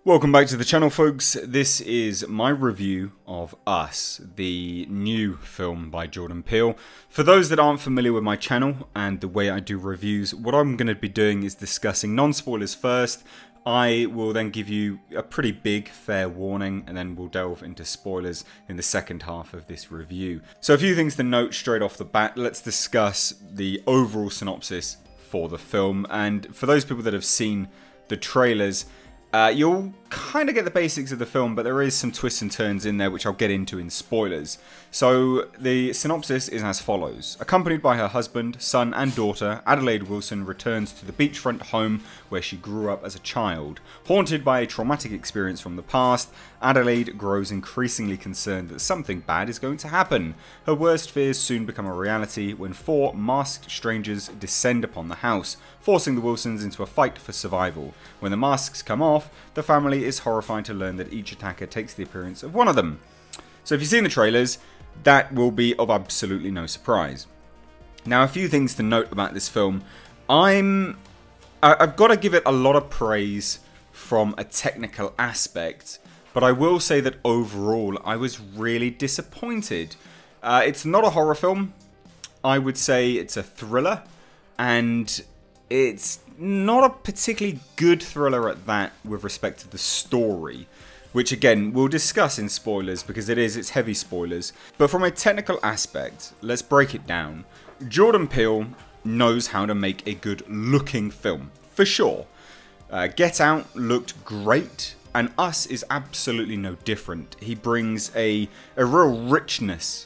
Welcome back to the channel, folks. This is my review of Us, the new film by Jordan Peele. For those that aren't familiar with my channel and the way I do reviews, what I'm going to be doing is discussing non-spoilers first. I will then give you a pretty big fair warning, and then we'll delve into spoilers in the second half of this review. So a few things to note straight off the bat. Let's discuss the overall synopsis for the film. And for those people that have seen the trailers, you'll kind of get the basics of the film, but there is some twists and turns in there which I'll get into in spoilers. So the synopsis is as follows. Accompanied by her husband, son and daughter, Adelaide Wilson returns to the beachfront home where she grew up as a child. Haunted by a traumatic experience from the past, Adelaide grows increasingly concerned that something bad is going to happen. Her worst fears soon become a reality when four masked strangers descend upon the house, forcing the Wilsons into a fight for survival. When the masks come off, the family is horrified to learn that each attacker takes the appearance of one of them. So if you've seen the trailers, that will be of absolutely no surprise. Now, a few things to note about this film. I've got to give it a lot of praise from a technical aspect, but I will say that overall I was really disappointed. It's not a horror film. I would say it's a thriller, and it's not a particularly good thriller at that with respect to the story, which again we'll discuss in spoilers because it's heavy spoilers. But from a technical aspect, let's break it down. Jordan Peele knows how to make a good looking film, for sure. Get Out looked great, and Us is absolutely no different. He brings a real richness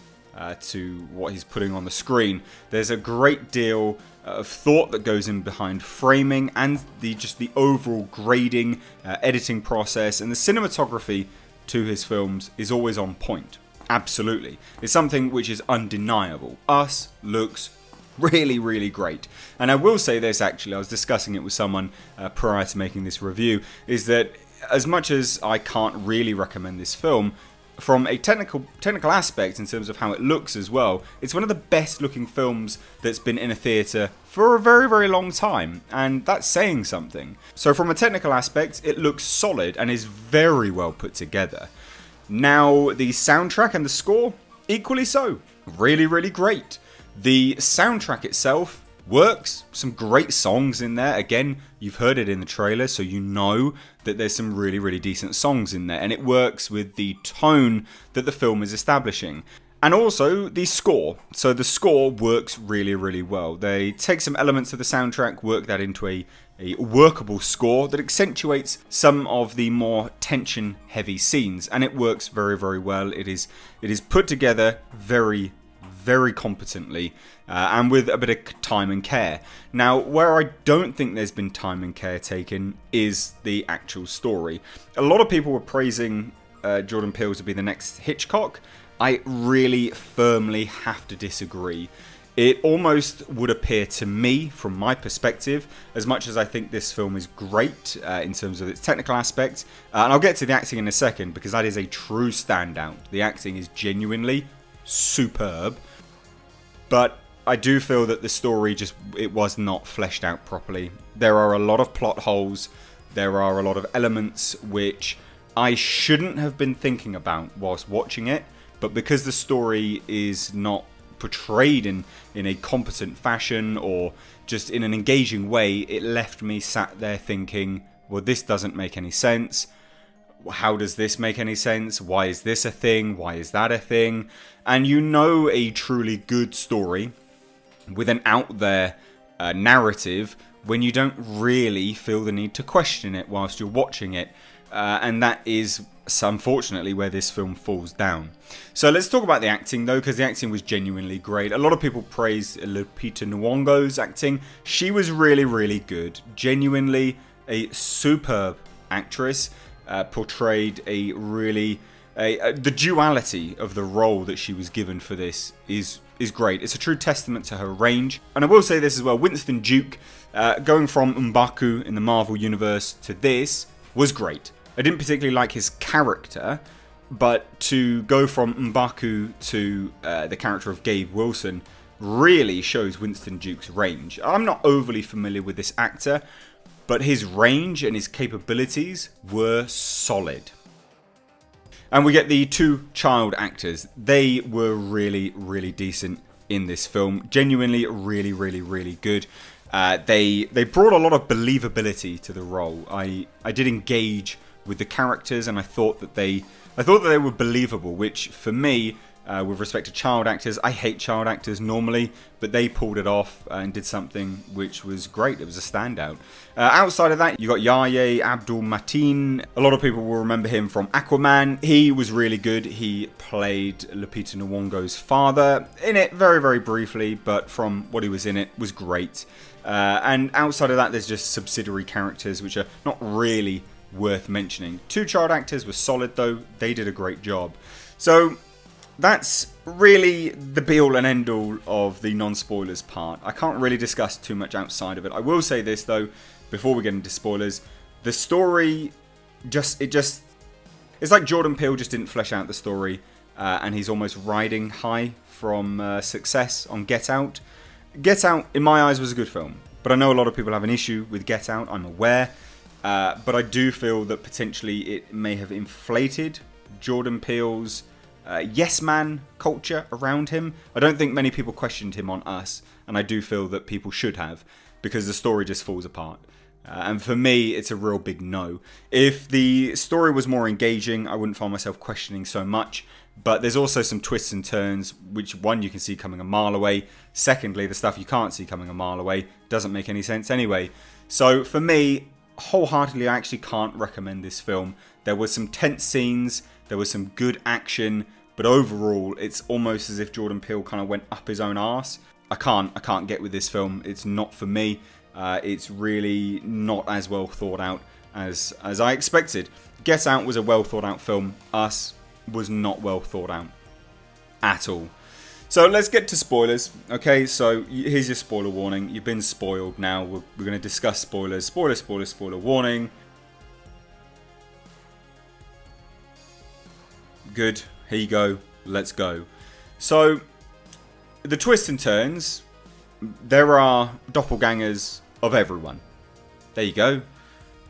to what he's putting on the screen. There's a great deal of thought that goes in behind framing and the overall grading, editing process, and the cinematography to his films is always on point. Absolutely. It's something which is undeniable. Us looks really, really great. And I will say this, actually, I was discussing it with someone prior to making this review, is that as much as I can't really recommend this film, from a technical aspect in terms of how it looks as well, it's one of the best looking films that's been in a theatre for a very, very long time, and that's saying something. So from a technical aspect, it looks solid and is very well put together. Now, the soundtrack and the score, equally so. Really, really great. The soundtrack itself works. Some great songs in there. Again, you've heard it in the trailer, so you know that there's some really, really decent songs in there, and it works with the tone that the film is establishing. And also the score. So the score works really, really well. They take some elements of the soundtrack, work that into a workable score that accentuates some of the more tension heavy scenes, and it works very, very well. It is put together very, very competently, and with a bit of time and care. Now, where I don't think there's been time and care taken is the actual story. A lot of people were praising Jordan Peele to be the next Hitchcock. I really firmly have to disagree. It almost would appear to me, from my perspective, as much as I think this film is great in terms of its technical aspects, and I'll get to the acting in a second because that is a true standout. The acting is genuinely superb, but I do feel that the story it was not fleshed out properly. There are a lot of plot holes. There are a lot of elements which I shouldn't have been thinking about whilst watching it, but because the story is not portrayed in a competent fashion or just in an engaging way, it left me sat there thinking, well, this doesn't make any sense. How does this make any sense? Why is this a thing? Why is that a thing? And you know a truly good story with an out there narrative when you don't really feel the need to question it whilst you're watching it. And that is unfortunately where this film falls down. So let's talk about the acting though, because the acting was genuinely great. A lot of people praised Lupita Nyong'o's acting. She was really, really good. Genuinely a superb actress. Portrayed the duality of the role that she was given for this is great. It's a true testament to her range. And I will say this as well, Winston Duke, going from M'Baku in the Marvel Universe to this was great. I didn't particularly like his character, but to go from M'Baku to the character of Gabe Wilson really shows Winston Duke's range. I'm not overly familiar with this actor, but his range and his capabilities were solid. And we get the two child actors. They were really, really decent in this film. Genuinely, really, really, really good. They brought a lot of believability to the role. I did engage with the characters, and I thought that they were believable, which for me, with respect to child actors, I hate child actors normally, but they pulled it off and did something which was great. It was a standout. Outside of that, you got Yahya Abdul-Mateen. A lot of people will remember him from Aquaman. He was really good. He played Lupita Nyong'o's father in it very, very briefly, but from what he was in it was great. And outside of that, there's just subsidiary characters which are not really worth mentioning. Two child actors were solid though. They did a great job. So that's really the be-all and end-all of the non-spoilers part. I can't really discuss too much outside of it. I will say this though, before we get into spoilers, the story it's like Jordan Peele just didn't flesh out the story, and he's almost riding high from success on Get Out. Get Out, in my eyes, was a good film, but I know a lot of people have an issue with Get Out, I'm aware, but I do feel that potentially it may have inflated Jordan Peele's yes man culture around him. I don't think many people questioned him on Us, and I do feel that people should have, because the story just falls apart. And for me, it's a real big no. If the story was more engaging, I wouldn't find myself questioning so much. But there's also some twists and turns, which one you can see coming a mile away. Secondly, the stuff you can't see coming a mile away doesn't make any sense anyway. So for me, wholeheartedly, I actually can't recommend this film. There were some tense scenes, there was some good action, but overall, it's almost as if Jordan Peele kind of went up his own arse. I can't get with this film. It's not for me. It's really not as well thought out as I expected. Get Out was a well thought out film. Us was not well thought out at all. So let's get to spoilers. Okay, so here's your spoiler warning. You've been spoiled now. We're going to discuss spoilers. Spoiler warning. Good. Here you go. Let's go. So the twists and turns. There are doppelgangers of everyone. There you go.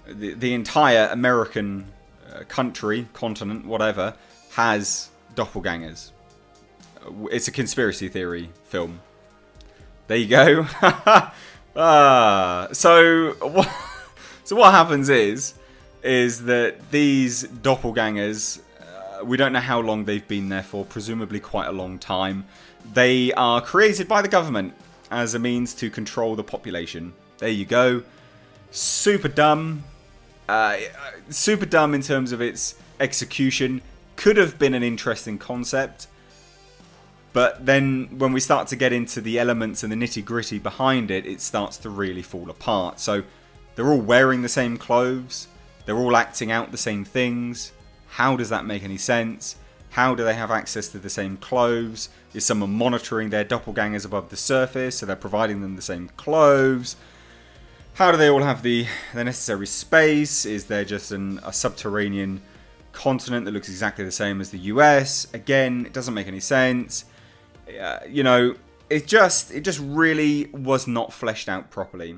The entire American country, continent, whatever, has doppelgangers. It's a conspiracy theory film. There you go. So what happens is that these doppelgangers, we don't know how long they've been there for, presumably quite a long time. They are created by the government as a means to control the population. There you go. Super dumb. Super dumb in terms of its execution. Could have been an interesting concept. But then when we start to get into the elements and the nitty-gritty behind it, it starts to really fall apart. So they're all wearing the same clothes. They're all acting out the same things. How does that make any sense? How do they have access to the same clothes? Is someone monitoring their doppelgangers above the surface, so they're providing them the same clothes? How do they all have the necessary space? Is there just a subterranean continent that looks exactly the same as the US? Again, it doesn't make any sense. You know, it just really was not fleshed out properly.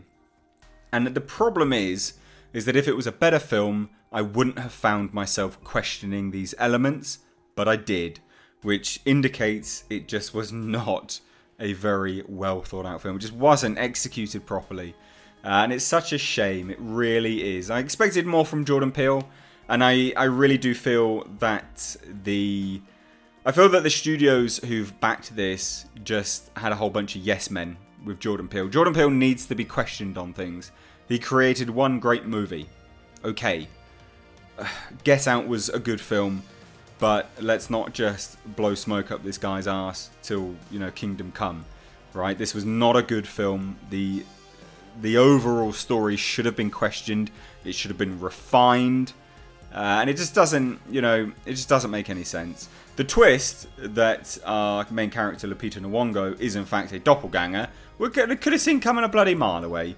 And the problem is that if it was a better film, I wouldn't have found myself questioning these elements, but I did, which indicates it just was not a very well thought out film. It just wasn't executed properly. And it's such a shame. It really is. I expected more from Jordan Peele, and I really do feel that the studios who've backed this just had a whole bunch of yes men with Jordan Peele. Jordan Peele needs to be questioned on things. He created one great movie. Okay. Get Out was a good film, but let's not just blow smoke up this guy's ass till, you know, Kingdom Come. Right? This was not a good film. The overall story should have been questioned. It should have been refined. And it just doesn't, you know, it just doesn't make any sense. The twist that our main character, Lupita Nyong'o, is in fact a doppelganger, we could have seen coming a bloody mile away.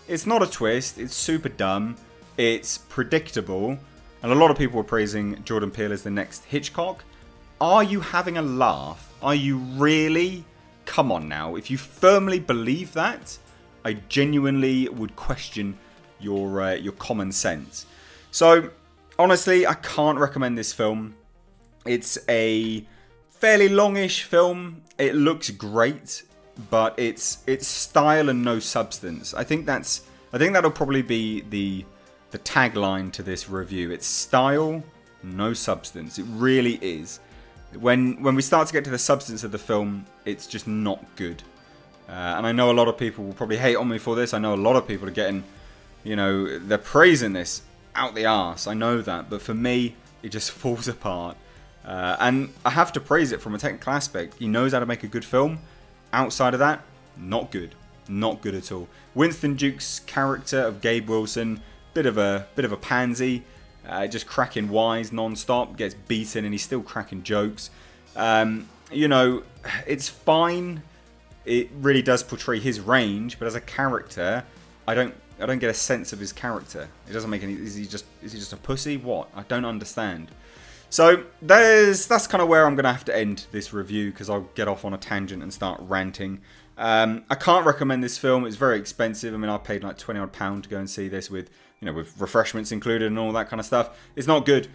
It's not a twist. It's super dumb. It's predictable. And a lot of people were praising Jordan Peele as the next Hitchcock. Are you having a laugh? Are you really? Come on now. If you firmly believe that, I genuinely would question your common sense. So honestly, I can't recommend this film. It's a fairly longish film. It looks great, but it's style and no substance. I think that'll probably be the tagline to this review. It's style, no substance. It really is. When we start to get to the substance of the film, it's just not good. And I know a lot of people will probably hate on me for this. I know a lot of people are getting, they're praising this out the arse. I know that, but for me, it just falls apart. And I have to praise it from a technical aspect. He knows how to make a good film. Outside of that, not good. Not good at all. Winston Duke's character of Gabe Wilson, bit of a pansy, just cracking wise non-stop, gets beaten and he's still cracking jokes. It's fine. It really does portray his range, but as a character, I don't get a sense of his character. It doesn't make any. Is he just a pussy? What? I don't understand. So that's kind of where I'm gonna have to end this review, because I'll get off on a tangent and start ranting. I can't recommend this film. It's very expensive. I mean, I paid like £20 odd to go and see this with with refreshments included and all that kind of stuff. It's not good.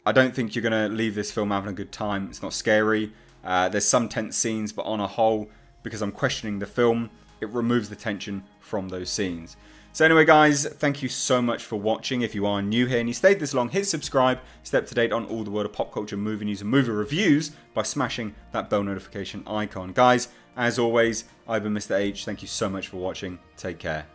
I don't think you're gonna leave this film having a good time. It's not scary. There's some tense scenes, but on a whole, because I'm questioning the film, it removes the tension from those scenes. So anyway, guys, thank you so much for watching. If you are new here and you stayed this long, hit subscribe. Stay up to date on all the world of pop culture, movie news, and movie reviews by smashing that bell notification icon. Guys, as always, I've been Mr. H. Thank you so much for watching. Take care.